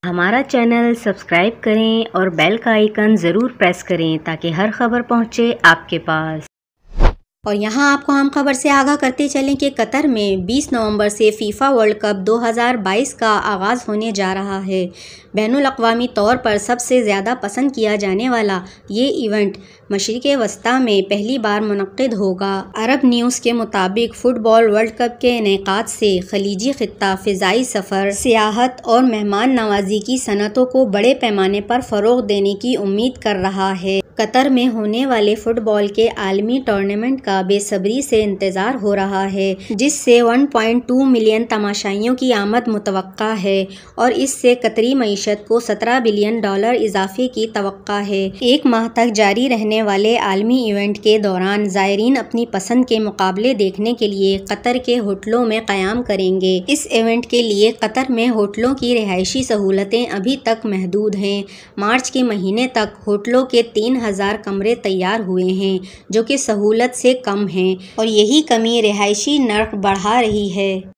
ہمارا channel subscribe کریں اور بیل کا آئیکن ضرور پریس کریں تاکہ ہر خبر پہنچے آپ کے پاس۔ اور یہاں آپ کو اہم خبر سے آگاہ کرتے چلیں کہ قطر میں 20 نومبر سے فیفا ورلڈ کپ 2022 کا آغاز ہونے جا رہا ہے۔ بین الاقوامی طور پر سب سے زیادہ پسند کیا جانے والا یہ ایونٹ مشرق وسطیٰ میں پہلی بار منعقد ہوگا۔ عرب نیوز کے مطابق فٹ بال ورلڈ کپ کے انعقاد سے خلیجی خطہ فضائی سفر، سیاحت اور مہمان نوازی کی صنعتوں کو بڑے پیمانے پر فروغ دینے کی امید کر رہا ہے۔ قطر میں ہونے والے فٹ بال کے عالمی ٹورنامنٹ کا بے صبری سے انتظار ہو رہا ہے، جس سے 1.2 ملین تماشائیوں کی آمد متوقع ہے اور اس سے قطری معیشت کو $17 بلین اضافے کی توقع ہے۔ ایک ماہ تک جاری رہنے والے عالمی ایونٹ کے دوران زائرین اپنی پسند کے مقابلے دیکھنے کے لیے قطر کے ہوٹلوں میں قیام کریں گے۔ اس ایونٹ کے لیے قطر میں ہوٹلوں کی رہائشی سہولتیں ابھی تک محدود ہیں۔ مارچ کے مہینے تک ہوٹلوں کے 3000 کمرے تیار ہوئے ہیں، جو کہ سہولت سے کم ہیں، اور یہی کمی رہائشی نرخ بڑھا رہی ہے۔